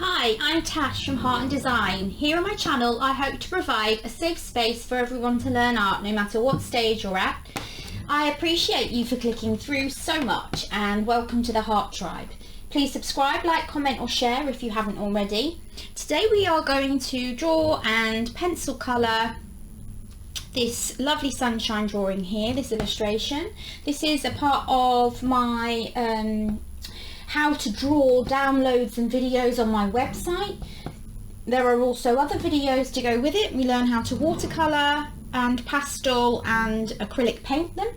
Hi, I'm Tash from Heart and Design. Here on my channel I hope to provide a safe space for everyone to learn art no matter what stage you're at. I appreciate you for clicking through so much and welcome to the Heart Tribe. Please subscribe, like, comment or share if you haven't already. Today we are going to draw and pencil colour this lovely sunshine drawing here, this illustration. This is a part of my how to draw downloads and videos on my website. There are also other videos to go with it. We learn how to watercolour and pastel and acrylic paint them.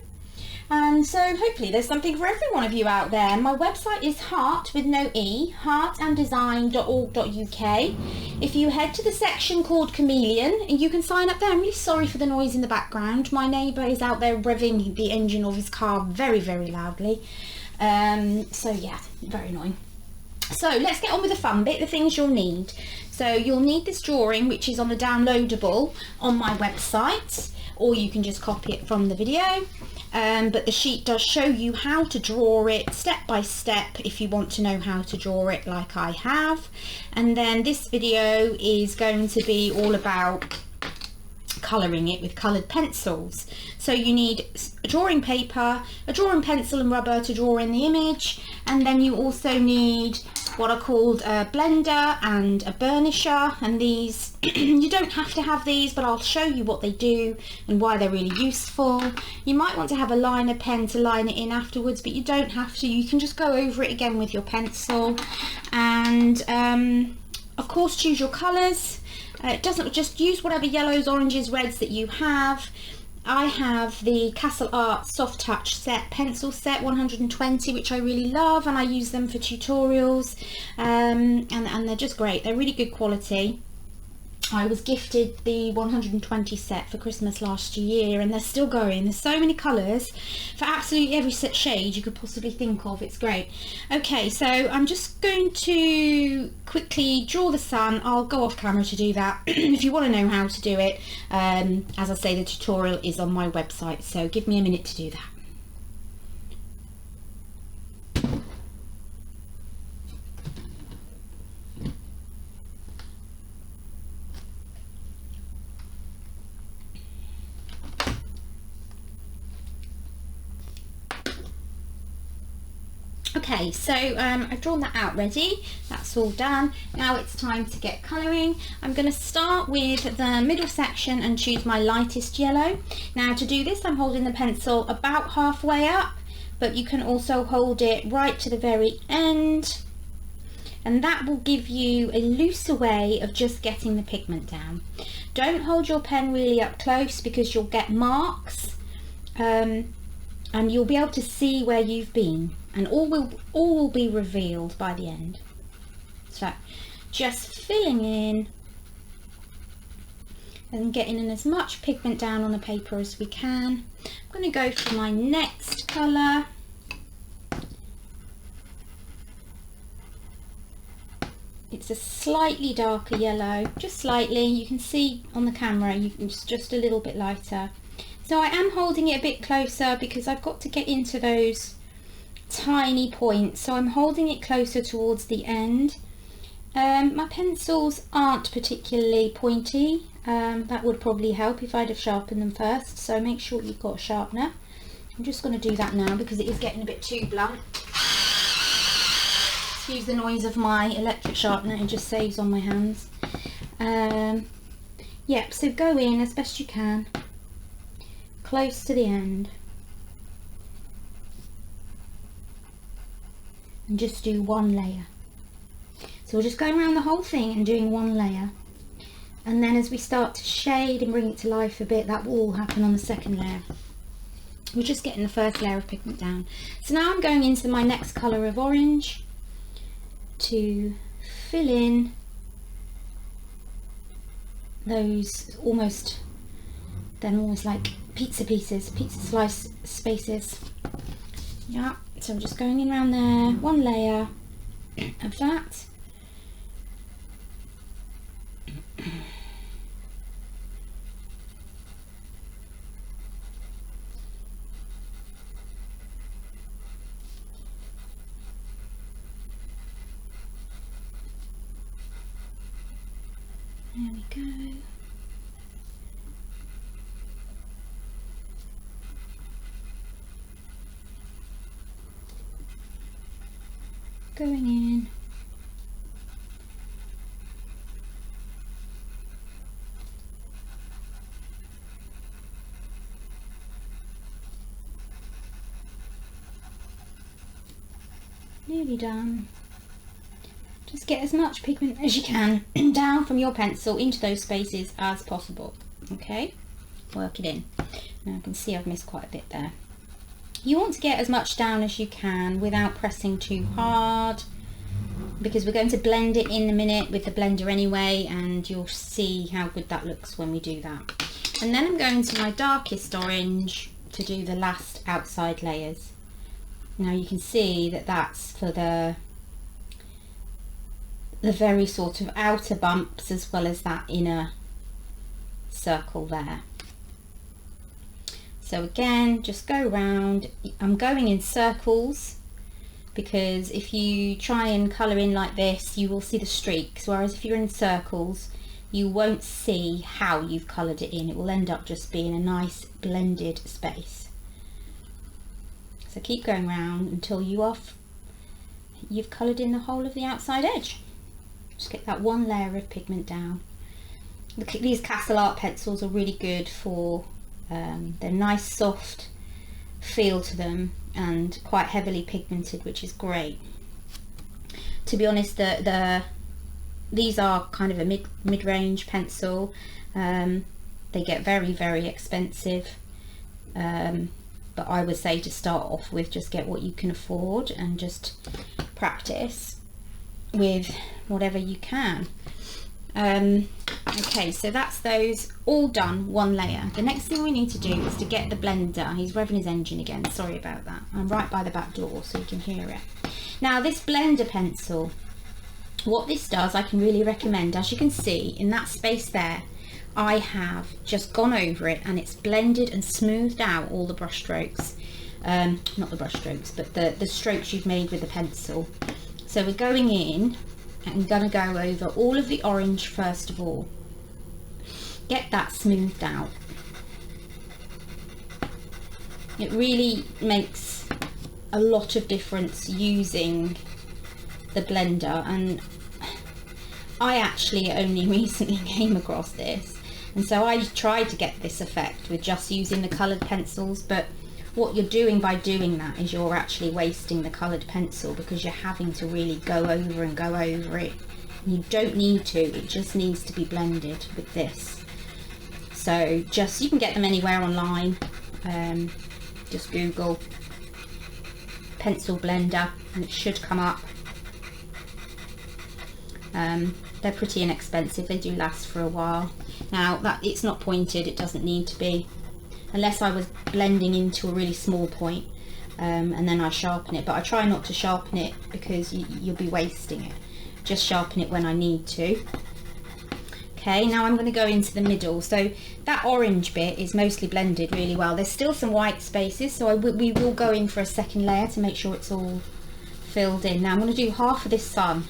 And so hopefully there's something for every one of you out there. My website is heart with no E, houghartanddesign.org.uk. If you head to the section called Chameleon, you can sign up there. I'm really sorry for the noise in the background. My neighbour is out there revving the engine of his car very, very loudly. So yeah, very annoying. So let's get on with the fun bit, the things you'll need. So you'll need this drawing, which is on the downloadable on my website, or you can just copy it from the video. But the sheet does show you how to draw it step by step if you want to know how to draw it like I have. And then this video is going to be all about colouring it with coloured pencils. So you need a drawing paper, a drawing pencil and rubber to draw in the image, and then you also need what are called a blender and a burnisher. And these you don't have to have these, but I'll show you what they do and why they're really useful. You might want to have a liner pen to line it in afterwards, but you don't have to. You can just go over it again with your pencil. And of course choose your colours. It doesn't, just use whatever yellows, oranges, reds that you have. I have the Castle Art Soft Touch set, pencil set 120, which I really love, and I use them for tutorials, and they're just great. They're really good quality. I was gifted the 120 set for Christmas last year, and they're still going. There's so many colours for absolutely every shade you could possibly think of. It's great. Okay, so I'm just going to quickly draw the sun. I'll go off camera to do that. If you want to know how to do it, as I say, the tutorial is on my website, so give me a minute to do that. Okay, so I've drawn that out ready. That's all done. Now it's time to get colouring. I'm going to start with the middle section and choose my lightest yellow. Now to do this, I'm holding the pencil about halfway up, but you can also hold it right to the very end, and that will give you a looser way of just getting the pigment down. Don't hold your pen really up close because you'll get marks, and you'll be able to see where you've been, and all will be revealed by the end. So just filling in and getting in as much pigment down on the paper as we can. I'm going to go for my next colour. It's a slightly darker yellow, just slightly. You can see on the camera it's just a little bit lighter. So I am holding it a bit closer because I've got to get into those tiny points, so I'm holding it closer towards the end. My pencils aren't particularly pointy. That would probably help if I'd have sharpened them first, so make sure you've got a sharpener. I'm just going to do that now because it is getting a bit too blunt. Excuse the noise of my electric sharpener, it just saves on my hands. Yep, so go in as best you can, close to the end, and just do one layer. So we're just going around the whole thing and doing one layer, and then as we start to shade and bring it to life a bit, that will all happen on the second layer. We're just getting the first layer of pigment down. So now I'm going into my next colour of orange to fill in those almost like pizza pieces, pizza slice spaces. Yeah, so I'm just going in around there, one layer of that. There we go. Going in. Nearly done. Just get as much pigment as you can down from your pencil into those spaces as possible. Okay, work it in. Now I can see I've missed quite a bit there. You want to get as much down as you can without pressing too hard, because we're going to blend it in a minute with the blender anyway, and you'll see how good that looks when we do that. And then I'm going to my darkest orange to do the last outside layers. Now you can see that that's for the very sort of outer bumps as well as that inner circle there. So again, just go round. I'm going in circles because if you try and colour in like this, you will see the streaks, whereas if you're in circles, you won't see how you've coloured it in. It will end up just being a nice blended space. So keep going round until you've coloured in the whole of the outside edge. Just get that one layer of pigment down. These Castle Art pencils are really good for, they're nice soft feel to them and quite heavily pigmented, which is great. To be honest, these are kind of a mid-range pencil. They get very, very expensive. But I would say to start off with, just get what you can afford and just practice with whatever you can. Okay, so that's those all done, one layer. The next thing we need to do is to get the blender. He's revving his engine again, sorry about that. I'm right by the back door so you can hear it. Now this blender pencil, what this does, I can really recommend. As you can see in that space there, I have just gone over it and it's blended and smoothed out all the brush strokes. Not the brush strokes, but the strokes you've made with the pencil. So we're going in and going to go over all of the orange first of all. Get that smoothed out. It really makes a lot of difference using the blender, and I actually only recently came across this. And so I tried to get this effect with just using the coloured pencils, but what you're doing by doing that is you're actually wasting the coloured pencil, because you're having to really go over and go over it. You don't need to, it just needs to be blended with this. So just, you can get them anywhere online. Just Google pencil blender and it should come up. They're pretty inexpensive, they do last for a while. Now that it's not pointed, it doesn't need to be, unless I was blending into a really small point, and then I sharpen it, but I try not to sharpen it because you'll be wasting it. Just sharpen it when I need to. Okay, now I'm going to go into the middle. So that orange bit is mostly blended really well. There's still some white spaces, so we will go in for a second layer to make sure it's all filled in. Now I'm going to do half of this sun,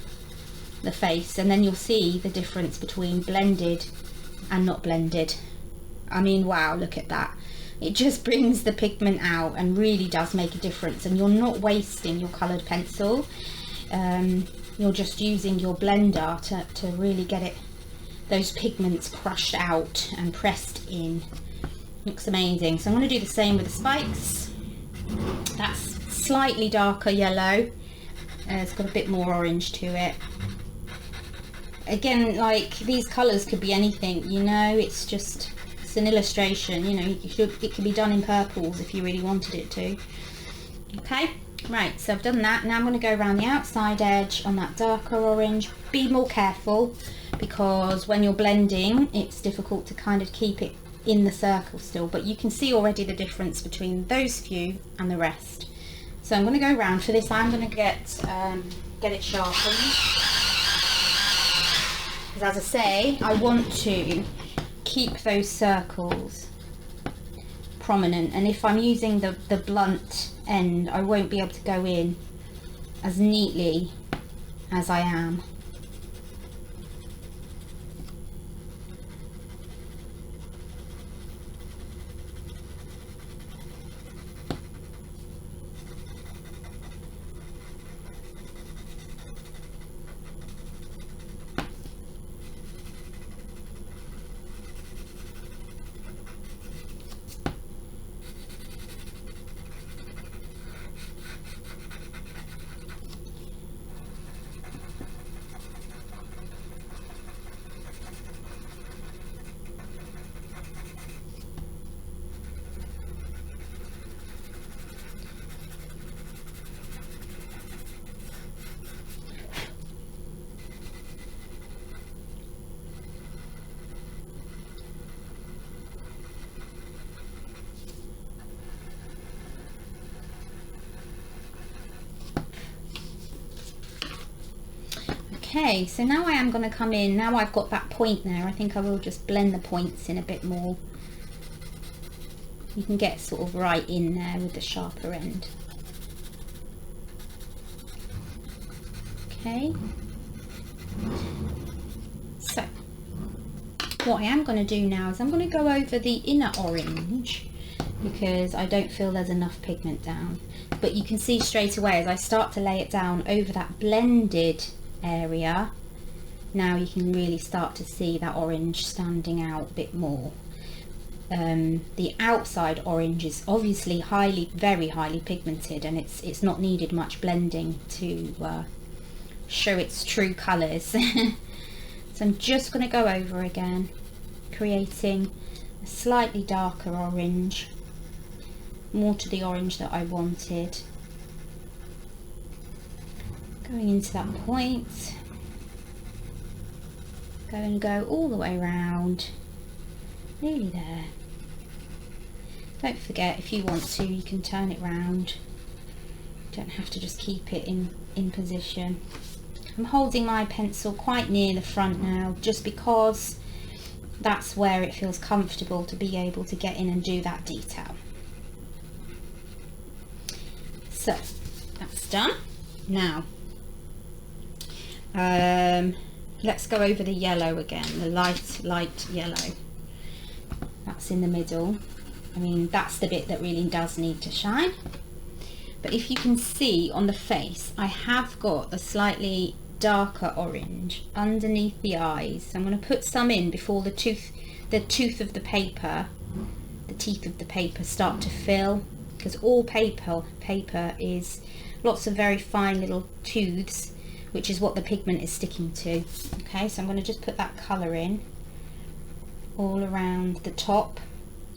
the face, and then you'll see the difference between blended and not blended. I mean, wow, look at that. It just brings the pigment out and really does make a difference, and you're not wasting your coloured pencil. You're just using your blender to really get it, those pigments crushed out and pressed in. Looks amazing. So I'm going to do the same with the spikes. That's slightly darker yellow. It's got a bit more orange to it. Again, like, these colours could be anything, you know, it's an illustration, you know, it could be done in purples if you really wanted it to. Okay, right, so I've done that. Now I'm going to go around the outside edge on that darker orange. Be more careful, because when you're blending, it's difficult to kind of keep it in the circle still, but you can see already the difference between those few and the rest. So I'm going to go around. For this, I'm going to get it sharpened. As I say, I want to keep those circles prominent, and if I'm using the blunt end, I won't be able to go in as neatly as I am. Okay, so now I am going to come in, now I've got that point there, I think I will just blend the points in a bit more. You can get sort of right in there with the sharper end. Okay. So, what I am going to do now is I'm going to go over the inner orange because I don't feel there's enough pigment down. But you can see straight away as I start to lay it down over that blended area, now you can really start to see that orange standing out a bit more. The outside orange is obviously very highly pigmented, and it's not needed much blending to show its true colours. So I'm just going to go over again, creating a slightly darker orange, more to the orange that I wanted. Going into that point, go all the way around, nearly there. Don't forget, if you want to, you can turn it round. Don't have to just keep it in position. I'm holding my pencil quite near the front now, just because that's where it feels comfortable to be able to get in and do that detail. So that's done. Now let's go over the yellow again, the light yellow. That's in the middle. I mean, that's the bit that really does need to shine. But if you can see on the face, I have got a slightly darker orange underneath the eyes. So I'm going to put some in before the teeth of the paper start to fill, because all paper is lots of very fine little tooths, which is what the pigment is sticking to. Okay, so I'm going to just put that colour in all around the top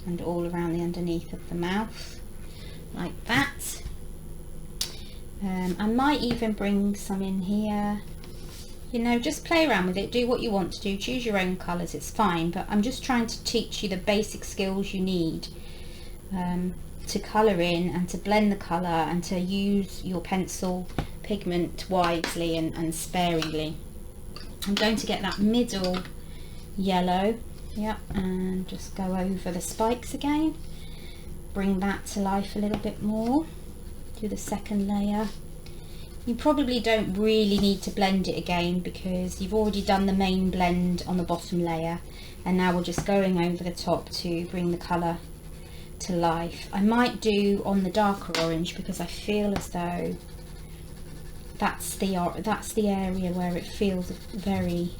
and all around the underneath of the mouth, like that. I might even bring some in here. You know, just play around with it, do what you want to do, choose your own colours, it's fine, but I'm just trying to teach you the basic skills you need to colour in and to blend the colour and to use your pencil pigment wisely and sparingly. I'm going to get that middle yellow, yeah, and just go over the spikes again, bring that to life a little bit more. Do the second layer. You probably don't really need to blend it again because you've already done the main blend on the bottom layer, and now we're just going over the top to bring the colour to life. I might do on the darker orange because I feel as though that's the area where it feels very,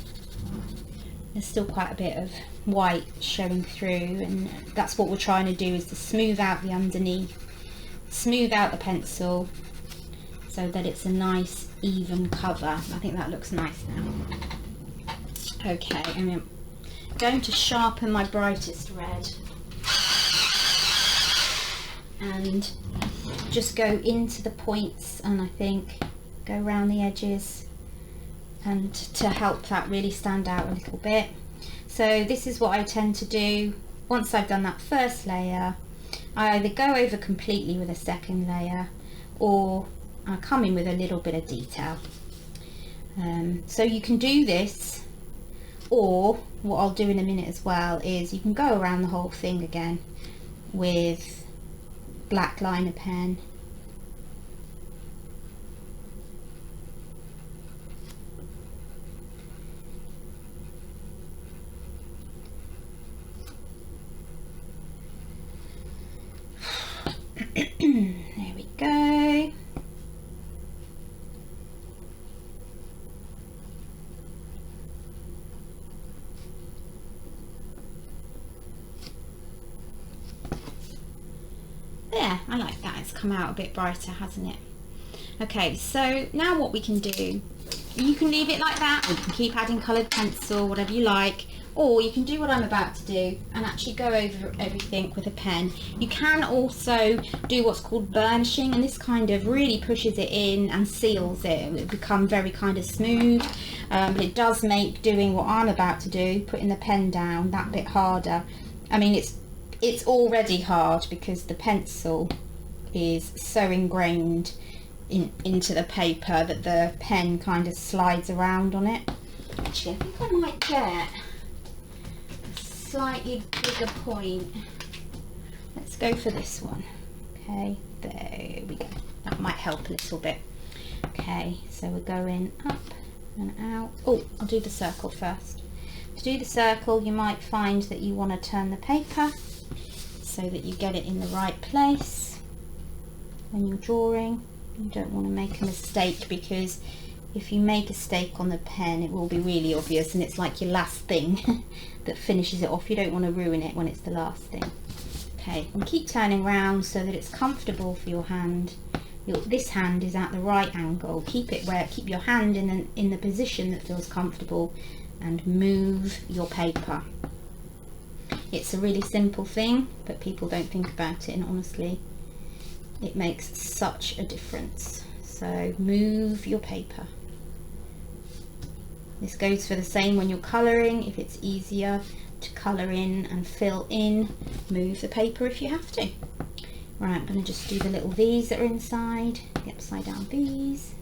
there's still quite a bit of white showing through, and that's what we're trying to do, is to smooth out the underneath, smooth out the pencil so that it's a nice even cover. I think that looks nice now. Okay, I'm going to sharpen my brightest red and just go into the points, and I think go around the edges, and to help that really stand out a little bit. So this is what I tend to do. Once I've done that first layer, I either go over completely with a second layer, or I come in with a little bit of detail. So you can do this, or what I'll do in a minute as well is you can go around the whole thing again with black liner pen. There we go. There, I like that. It's come out a bit brighter, hasn't it? Okay, so now what we can do, you can leave it like that, or you can keep adding coloured pencil, whatever you like, or you can do what I'm about to do and actually go over everything with a pen. You can also do what's called burnishing, and this kind of really pushes it in and seals it. It will become very kind of smooth. It does make doing what I'm about to do, putting the pen down, that bit harder. I mean, it's already hard because the pencil is so ingrained into the paper that the pen kind of slides around on it. Actually, I think I might get a slightly bigger point. Let's go for this one. Okay, there we go. That might help a little bit. Okay, so we're going up and out. Oh, I'll do the circle first. To do the circle, you might find that you want to turn the paper so that you get it in the right place when you're drawing. You don't want to make a mistake, because if you make a mistake on the pen, it will be really obvious, and it's like your last thing that finishes it off. You don't want to ruin it when it's the last thing. Okay, and keep turning around so that it's comfortable for your hand. This hand is at the right angle. Keep your hand in the position that feels comfortable, and move your paper. It's a really simple thing, but people don't think about it, and honestly, it makes such a difference. So move your paper. This goes for the same when you're colouring. If it's easier to colour in and fill in, move the paper if you have to. Right, I'm going to just do the little V's that are inside, the upside down V's.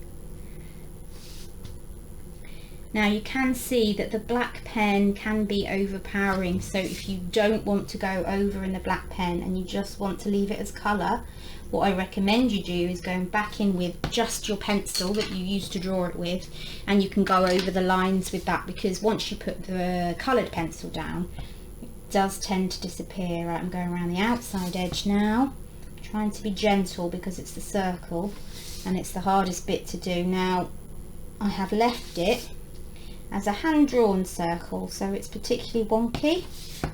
Now you can see that the black pen can be overpowering, so if you don't want to go over in the black pen and you just want to leave it as colour, what I recommend you do is going back in with just your pencil that you used to draw it with, and you can go over the lines with that, because once you put the coloured pencil down, it does tend to disappear. Right, I'm going around the outside edge now, trying to be gentle because it's the circle and it's the hardest bit to do. Now I have left it as a hand-drawn circle, so it's particularly wonky,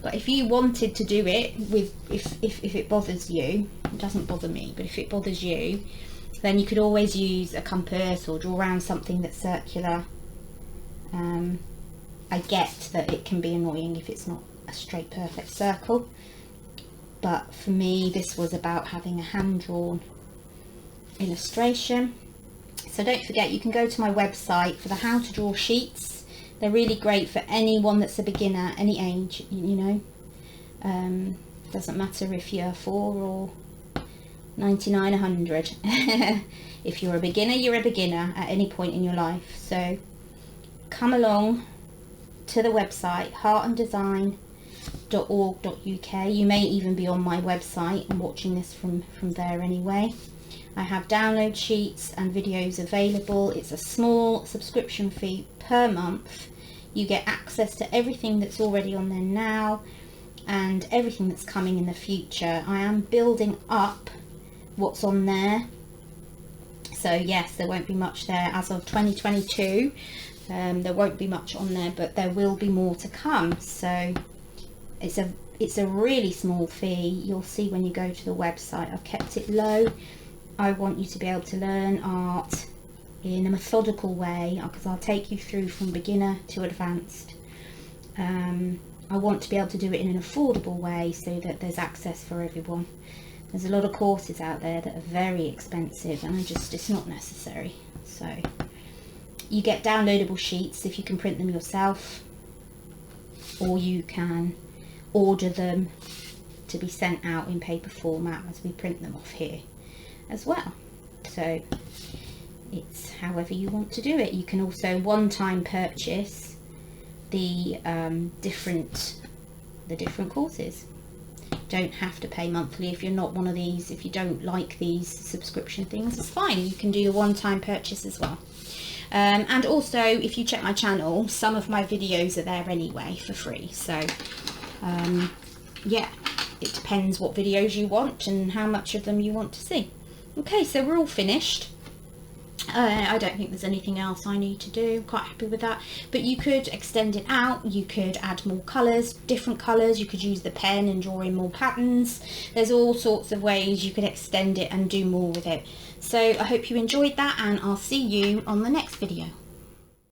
but if you wanted to do it with, if it bothers you, it doesn't bother me, but if it bothers you, then you could always use a compass or draw around something that's circular. I get that it can be annoying if it's not a straight perfect circle, but for me this was about having a hand-drawn illustration. So don't forget, you can go to my website for the how to draw sheets. They're really great for anyone that's a beginner, any age, you know. Doesn't matter if you're 4 or 99, 100. If you're a beginner, you're a beginner at any point in your life. So come along to the website, houghartanddesign.org.uk. You may even be on my website and watching this from there anyway. I have download sheets and videos available. It's a small subscription fee per month. You get access to everything that's already on there now and everything that's coming in the future. I am building up what's on there. So yes, there won't be much there as of 2022. There won't be much on there, but there will be more to come. So it's a really small fee. You'll see when you go to the website. I've kept it low. I want you to be able to learn art in a methodical way, because I'll take you through from beginner to advanced. I want to be able to do it in an affordable way so that there's access for everyone. There's a lot of courses out there that are very expensive, and it's not necessary. So you get downloadable sheets if you can print them yourself, or you can order them to be sent out in paper format as we print them off here as well. So it's however you want to do it. You can also one-time purchase the different courses. Don't have to pay monthly if you're not one of these. If you don't like these subscription things, it's fine. You can do a one-time purchase as well. And also, if you check my channel, some of my videos are there anyway for free. So yeah, it depends what videos you want and how much of them you want to see. Okay, so we're all finished. I don't think there's anything else I need to do. Quite happy with that. But you could extend it out. You could add more colours, different colours. You could use the pen and draw in more patterns. There's all sorts of ways you could extend it and do more with it. So I hope you enjoyed that, and I'll see you on the next video.